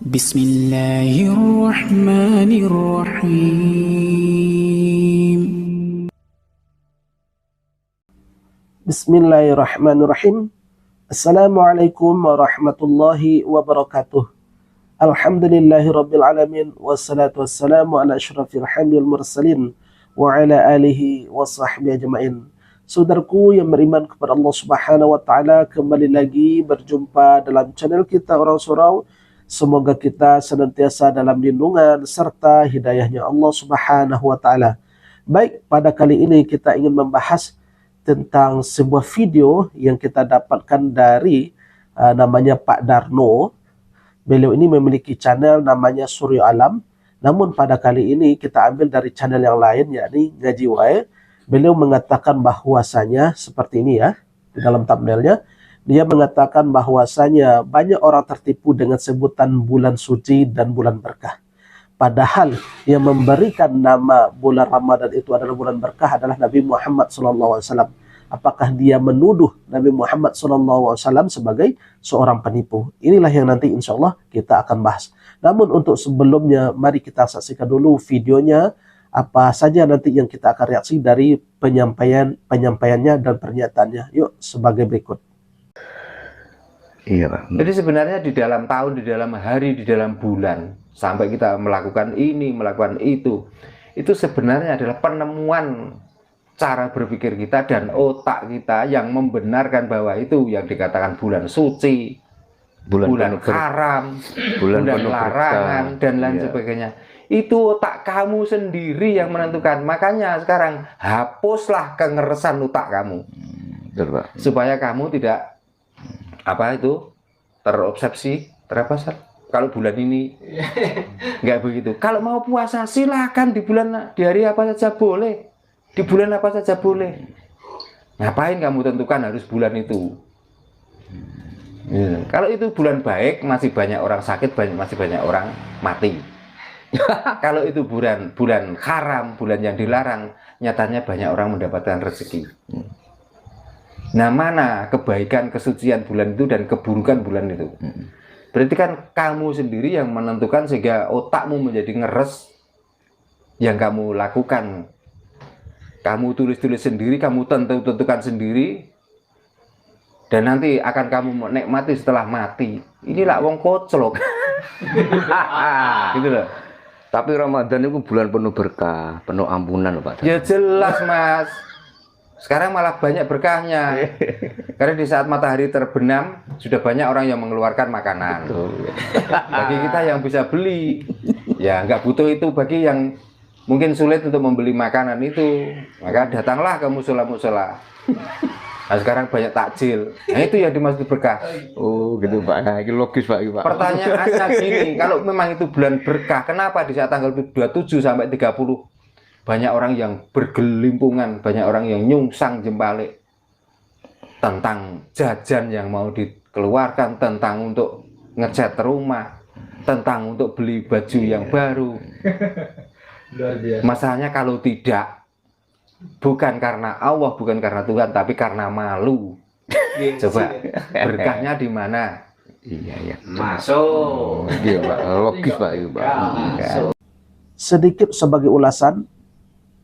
Bismillahirrahmanirrahim. Bismillahirrahmanirrahim. Assalamualaikum warahmatullahi wabarakatuh. Alhamdulillahirabbil alamin wassalatu wassalamu ala asyrafil hamdil mursalin wa ala alihi wa sahbihi ajmain. Saudaraku yang beriman kepada Allah Subhanahu wa taala, kembali lagi berjumpa dalam channel kita Orang Surau. Semoga kita senantiasa dalam lindungan serta hidayahnya Allah Subhanahu wa taala. Baik, pada kali ini kita ingin membahas tentang sebuah video yang kita dapatkan dari namanya Pak Darno. Beliau ini memiliki channel namanya Suryo Alam. Namun pada kali ini kita ambil dari channel yang lain, yakni Ngaji Wae. Beliau mengatakan bahwasanya seperti ini ya, di dalam thumbnailnya. Dia mengatakan bahwasanya banyak orang tertipu dengan sebutan bulan suci dan bulan berkah. Padahal yang memberikan nama bulan Ramadan itu adalah bulan berkah adalah Nabi Muhammad SAW. Apakah dia menuduh Nabi Muhammad SAW sebagai seorang penipu? Inilah yang nanti insya Allah kita akan bahas. Namun untuk sebelumnya, mari kita saksikan dulu videonya. Apa saja nanti yang kita akan reaksi dari penyampaiannya dan pernyataannya. Yuk sebagai berikut. Iya, Pak. Jadi sebenarnya di dalam tahun, di dalam hari, di dalam bulan, sampai kita melakukan ini, melakukan itu sebenarnya adalah penemuan cara berpikir kita dan otak kita yang membenarkan bahwa itu yang dikatakan bulan suci, bulan haram, bulan larangan, dan lain sebagainya. Itu otak kamu sendiri yang menentukan. Makanya sekarang hapuslah kengeresan otak kamu. Betul, Pak. Supaya kamu tidak terobsesi, kalau bulan ini nggak begitu. Kalau mau puasa silakan di hari apa saja boleh, di bulan apa saja boleh. Ngapain kamu tentukan harus bulan itu? Kalau itu bulan baik, masih banyak orang sakit, masih banyak orang mati. Kalau itu bulan haram, bulan yang dilarang, nyatanya banyak orang mendapatkan rezeki. Nah, mana kebaikan, kesucian bulan itu dan keburukan bulan itu? Berarti kan kamu sendiri yang menentukan, sehingga otakmu menjadi ngeres. Yang kamu lakukan, kamu tulis-tulis sendiri, kamu tentukan sendiri, dan nanti akan kamu menikmati setelah mati. Inilah wong koclok. Gitu loh. Tapi Ramadan itu bulan penuh berkah, penuh ampunan, Pak. Ya jelas, Mas. Sekarang malah banyak berkahnya. Karena di saat matahari terbenam, sudah banyak orang yang mengeluarkan makanan. Betul. Bagi kita yang bisa beli, ya nggak butuh itu. Bagi yang mungkin sulit untuk membeli makanan itu, maka datanglah ke musola-musola. Nah, sekarang banyak takjil. Nah, itu yang dimaksud berkah. Oh gitu, Pak. Nah, ini logis, Pak. Pertanyaannya gini, kalau memang itu bulan berkah, kenapa di saat tanggal 27 sampai 30 banyak orang yang bergelimpungan, banyak orang yang nyungsang jempalik tentang jajan yang mau dikeluarkan, tentang untuk ngecat rumah, tentang untuk beli baju yang baru. Masalahnya kalau tidak, bukan karena Allah, bukan karena Tuhan, tapi karena malu. Coba berkahnya di mana? Iya. Masuk. Iya, Pak. Logis, Pak. Sedikit sebagai ulasan,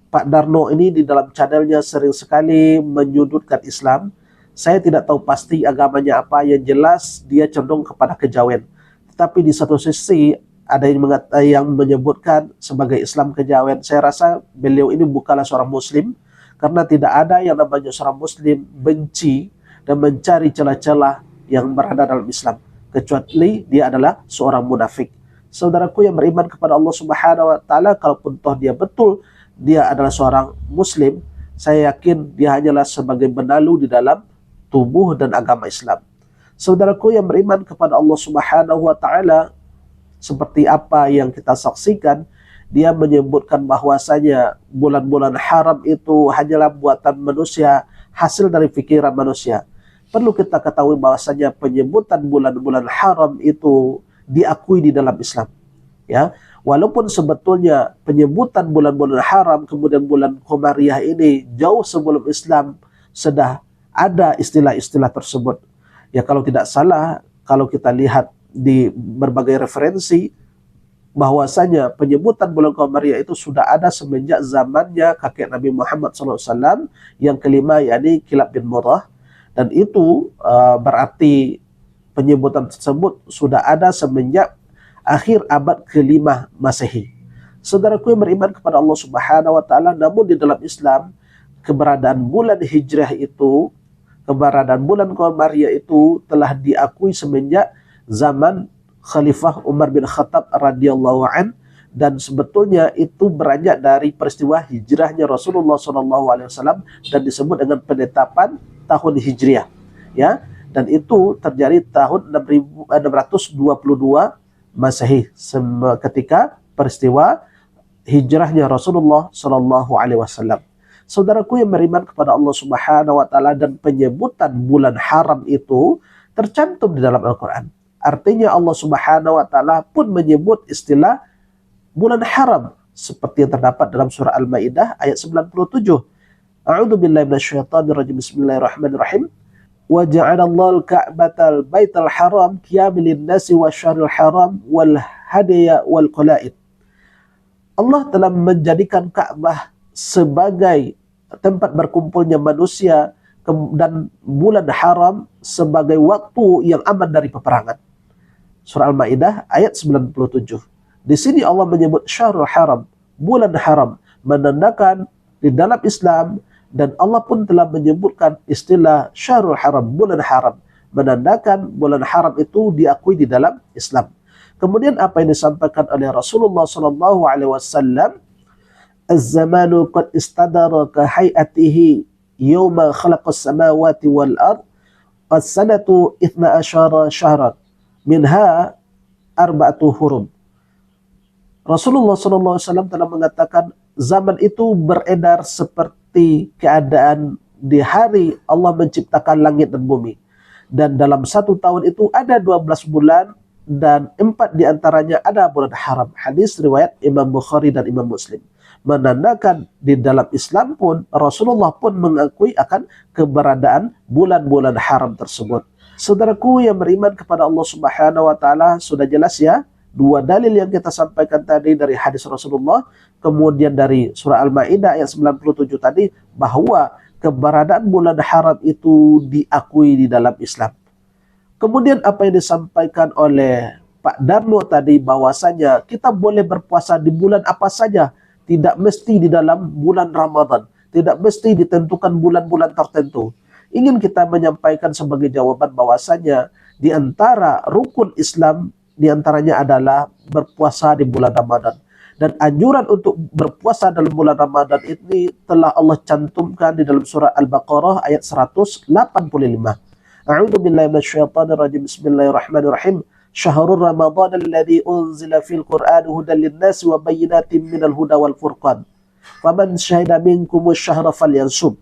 Pak Darno ini di dalam channelnya sering sekali menyudutkan Islam. Saya tidak tahu pasti agamanya apa, yang jelas dia cenderung kepada kejawen. Tetapi di satu sisi ada yang menyebutkan sebagai Islam kejawen. Saya rasa beliau ini bukanlah seorang muslim, karena tidak ada yang namanya seorang muslim benci dan mencari celah-celah yang berada dalam Islam, kecuali dia adalah seorang munafik. Saudaraku yang beriman kepada Allah Subhanahu wa taala, kalaupun toh dia betul dia adalah seorang muslim, saya yakin dia hanyalah sebagai benalu di dalam tubuh dan agama Islam. Saudaraku yang beriman kepada Allah Subhanahu wa taala, seperti apa yang kita saksikan, dia menyebutkan bahwasanya bulan-bulan haram itu hanyalah buatan manusia, hasil dari pikiran manusia. Perlu kita ketahui bahwasanya penyebutan bulan-bulan haram itu diakui di dalam Islam. Ya, walaupun sebetulnya penyebutan bulan-bulan haram kemudian bulan Qamariyah ini jauh sebelum Islam sudah ada istilah-istilah tersebut. Ya kalau tidak salah, kalau kita lihat di berbagai referensi bahwasanya penyebutan bulan Qamariyah itu sudah ada semenjak zamannya kakek Nabi Muhammad SAW yang kelima, yakni Kilab bin Murrah, dan itu berarti penyebutan tersebut sudah ada semenjak akhir abad ke-5 Masehi. Saudaraku yang beriman kepada Allah Subhanahu wa taala, namun di dalam Islam keberadaan bulan Hijrah itu, keberadaan bulan Qamariyah itu telah diakui semenjak zaman Khalifah Umar bin Khattab radhiyallahu an, dan sebetulnya itu beranjak dari peristiwa hijrahnya Rasulullah SAW dan disebut dengan penetapan tahun Hijriah, ya, dan itu terjadi tahun 622 Masehi ketika peristiwa hijrahnya Rasulullah SAW. Saudaraku yang beriman kepada Allah Subhanahu wa taala, dan penyebutan bulan haram itu tercantum di dalam Al-Qur'an. Artinya Allah Subhanahu wa taala pun menyebut istilah bulan haram seperti yang terdapat dalam surah Al-Maidah ayat 97. A'udzu billahi minasyaitonir rajim. Bismillahirrahmanirrahim. Wa ja'alallahu al-ka'batal baital haram qiyaman lin-nasi wasyahril haram wal hadiya wal qalaid. Allah telah menjadikan Ka'bah sebagai tempat berkumpulnya manusia dan bulan haram sebagai waktu yang aman dari peperangan. Surah Al-Maidah ayat 97. Di sini Allah menyebut syahrul haram, bulan haram, menandakan di dalam Islam, dan Allah pun telah menyebutkan istilah syahrul haram, bulan haram, menandakan bulan haram itu diakui di dalam Islam. Kemudian apa yang disampaikan oleh Rasulullah SAW, az-zamanu qad istadara ka hayatihi yawma khalaqas samawati wal ard, as-sanatu 12 syahran minha arba'atu hurum. Rasulullah SAW telah mengatakan zaman itu beredar seperti keadaan di hari Allah menciptakan langit dan bumi, dan dalam satu tahun itu ada 12 bulan dan 4 diantaranya ada bulan haram. Hadis riwayat Imam Bukhari dan Imam Muslim, menandakan di dalam Islam pun Rasulullah pun mengakui akan keberadaan bulan-bulan haram tersebut. Saudaraku yang beriman kepada Allah Subhanahu wa taala, sudah jelas ya dua dalil yang kita sampaikan tadi dari hadis Rasulullah, kemudian dari surah Al-Maidah ayat 97 tadi, bahwa keberadaan bulan haram itu diakui di dalam Islam. Kemudian apa yang disampaikan oleh Pak Darno tadi, bahwasanya kita boleh berpuasa di bulan apa saja, tidak mesti di dalam bulan Ramadan, tidak mesti ditentukan bulan-bulan tertentu. Ingin kita menyampaikan sebagai jawaban bahwasanya di antara rukun Islam, di antaranya adalah berpuasa di bulan Ramadan. Dan anjuran untuk berpuasa dalam bulan Ramadan ini telah Allah cantumkan di dalam surah Al-Baqarah ayat 185. A'udzu billahi minasyaitonir rajim. Bismillahirrahmanirrahim. Syahrul Ramadan alladzi unzila fil Qur'ani hudan lin-nasi wa bayyinatin minal huda wal furqan. Faman syahida minkum asy-syahra falyasum.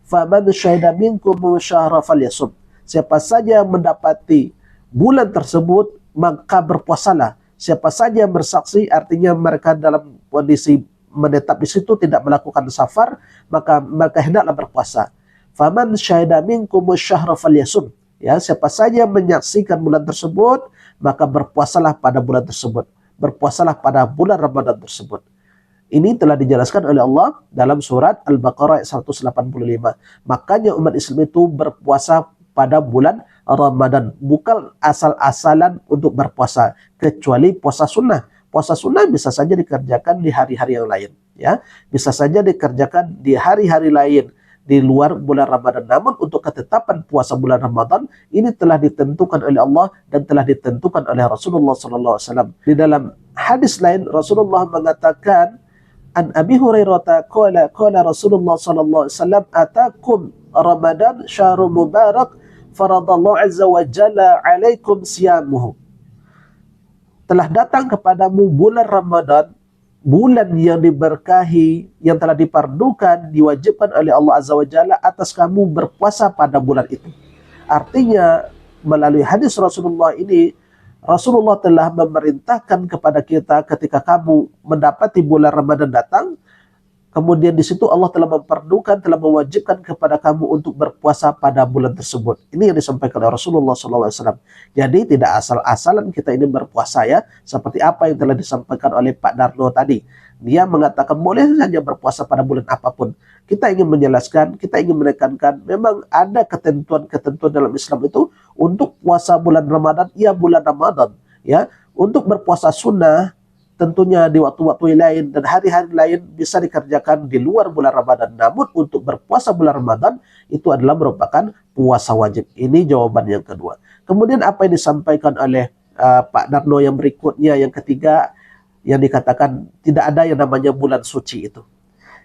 Faman syahida minkum asy-syahra falyasum. Siapa saja yang mendapati bulan tersebut, maka berpuasalah. Siapa saja yang bersaksi, artinya mereka dalam kondisi menetap di situ, tidak melakukan safar, maka mereka hendaklah berpuasa. Faman syahida minkum asy-syahra falyasum. Ya, siapa saja yang menyaksikan bulan tersebut, maka berpuasalah pada bulan tersebut. Berpuasalah pada bulan Ramadan tersebut. Ini telah dijelaskan oleh Allah dalam surat Al-Baqarah ayat 185. Makanya umat Islam itu berpuasa pada bulan Ramadan, bukan asal-asalan untuk berpuasa, kecuali puasa sunnah. Puasa sunnah bisa saja dikerjakan di hari-hari yang lain, ya. Bisa saja dikerjakan di hari-hari lain di luar bulan Ramadan. Namun untuk ketetapan puasa bulan Ramadan ini telah ditentukan oleh Allah dan telah ditentukan oleh Rasulullah SAW. Di dalam hadis lain Rasulullah mengatakan, an Abi Hurairah qala Rasulullah SAW, atakum Ramadan syahrul mubarak faradallahu azza wa jalla alaikum siyamuhu. Telah datang kepadamu bulan Ramadan, bulan yang diberkahi, yang telah dipardukan, diwajibkan oleh Allah Azza wa Jalla atas kamu berpuasa pada bulan itu. Artinya, melalui hadis Rasulullah ini, Rasulullah telah memerintahkan kepada kita ketika kamu mendapati bulan Ramadan datang, Kemudian di situ Allah telah memperdukan, telah mewajibkan kepada kamu untuk berpuasa pada bulan tersebut. Ini yang disampaikan oleh Rasulullah SAW. Jadi tidak asal-asalan kita ini berpuasa ya, seperti apa yang telah disampaikan oleh Pak Darno tadi. Dia mengatakan boleh saja berpuasa pada bulan apapun. Kita ingin menjelaskan, kita ingin menekankan, memang ada ketentuan-ketentuan dalam Islam itu untuk puasa bulan Ramadan, ya bulan Ramadan. Ya, untuk berpuasa sunnah, tentunya di waktu-waktu lain dan hari-hari lain bisa dikerjakan di luar bulan Ramadan. Namun untuk berpuasa bulan Ramadan itu adalah merupakan puasa wajib. Ini jawaban yang kedua. Kemudian apa yang disampaikan oleh Pak Darno yang berikutnya, yang ketiga, yang dikatakan tidak ada yang namanya bulan suci itu.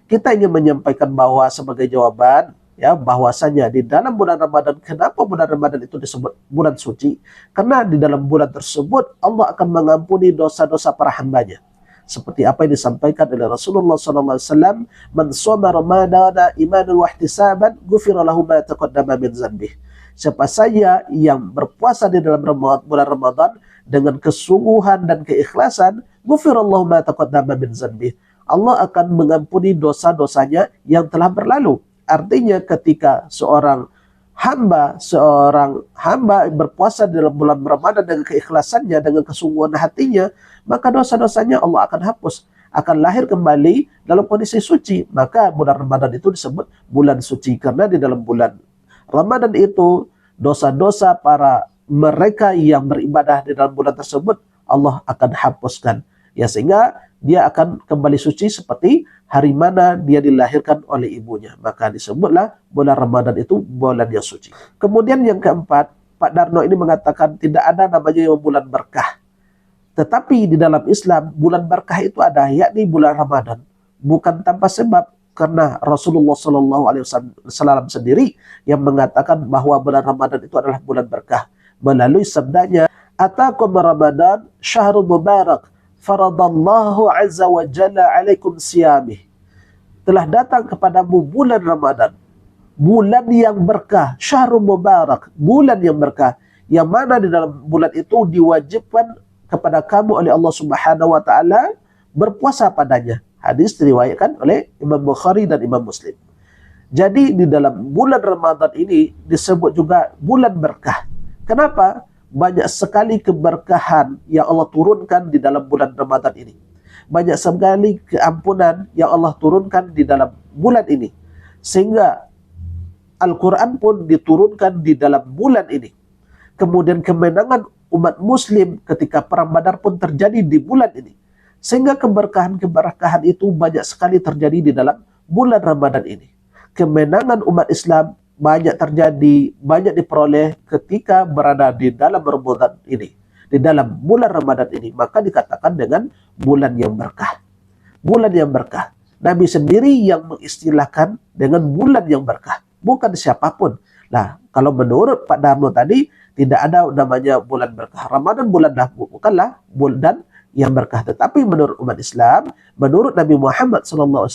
Kita ingin menyampaikan bahwa sebagai jawaban, ya, bahwasanya di dalam bulan Ramadan, kenapa bulan Ramadan itu disebut bulan suci? Karena di dalam bulan tersebut Allah akan mengampuni dosa-dosa para hambanya. Seperti apa yang disampaikan oleh Rasulullah SAW, "Man shoma Ramadana imanan wa ihtisaban, ghufira lahu ma taqaddama min dzanbih." Siapa saja yang berpuasa di dalam bulan Ramadan dengan kesungguhan dan keikhlasan, ghufira lahu ma taqaddama min dzanbih. Allah akan mengampuni dosa-dosanya yang telah berlalu. Artinya ketika seorang hamba berpuasa dalam bulan Ramadan dengan keikhlasannya, dengan kesungguhan hatinya, maka dosa-dosanya Allah akan hapus, akan lahir kembali dalam kondisi suci. Maka bulan Ramadan itu disebut bulan suci, karena di dalam bulan Ramadan itu dosa-dosa para mereka yang beribadah di dalam bulan tersebut Allah akan hapuskan. Ya, sehingga dia akan kembali suci seperti hari mana dia dilahirkan oleh ibunya. Maka disebutlah bulan Ramadan itu bulan yang suci. Kemudian yang keempat, Pak Darno ini mengatakan tidak ada namanya bulan berkah. Tetapi di dalam Islam bulan berkah itu ada, yakni bulan Ramadan. Bukan tanpa sebab, karena Rasulullah SAW sendiri yang mengatakan bahwa bulan Ramadan itu adalah bulan berkah. Melalui sabdanya, "Atakum Ramadan syahrul mubarak, faradallahu azza wa jalla alaikum siyamih." Telah datang kepadamu bulan Ramadan, bulan yang berkah, syahrul mubarak, bulan yang berkah, yang mana di dalam bulan itu diwajibkan kepada kamu oleh Allah Subhanahu wa taala berpuasa padanya. Hadis diriwayatkan oleh Imam Bukhari dan Imam Muslim. Jadi di dalam bulan Ramadan ini disebut juga bulan berkah. Kenapa? Banyak sekali keberkahan yang Allah turunkan di dalam bulan Ramadan ini. Banyak sekali keampunan yang Allah turunkan di dalam bulan ini. Sehingga Al-Quran pun diturunkan di dalam bulan ini. Kemudian kemenangan umat muslim ketika perang Badar pun terjadi di bulan ini. Sehingga keberkahan-keberkahan itu banyak sekali terjadi di dalam bulan Ramadan ini. Kemenangan umat Islam banyak terjadi, banyak diperoleh ketika berada di dalam Ramadan ini, di dalam bulan Ramadan ini. Maka dikatakan dengan bulan yang berkah. Bulan yang berkah. Nabi sendiri yang mengistilahkan dengan bulan yang berkah, bukan siapapun. Nah, kalau menurut Pak Darno tadi, tidak ada namanya bulan berkah. Ramadan bukanlah bulan yang berkah. Tetapi menurut umat Islam, menurut Nabi Muhammad SAW,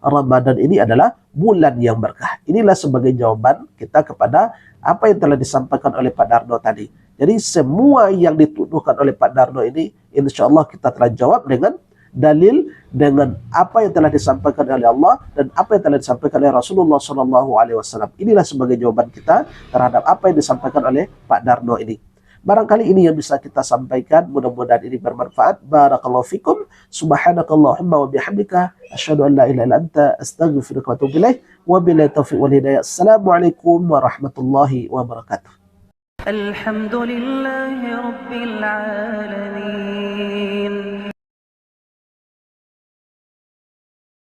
Ramadan ini adalah bulan yang berkah. Inilah sebagai jawaban kita kepada apa yang telah disampaikan oleh Pak Darno tadi. Jadi semua yang dituduhkan oleh Pak Darno ini, insya Allah kita telah jawab dengan dalil, dengan apa yang telah disampaikan oleh Allah dan apa yang telah disampaikan oleh Rasulullah SAW. Inilah sebagai jawaban kita terhadap apa yang disampaikan oleh Pak Darno ini. Barangkali ini yang bisa kita sampaikan, mudah-mudahan ini bermanfaat. Barakallahu fikum. Subhanakallahumma wa bihamdika asyhadu an la ilaha illa anta astaghfiruka wa atubu ilaik. Wa billahi taufiq wal hidayah. Assalamualaikum warahmatullahi wabarakatuh. Alhamdulillahi rabbil alamin.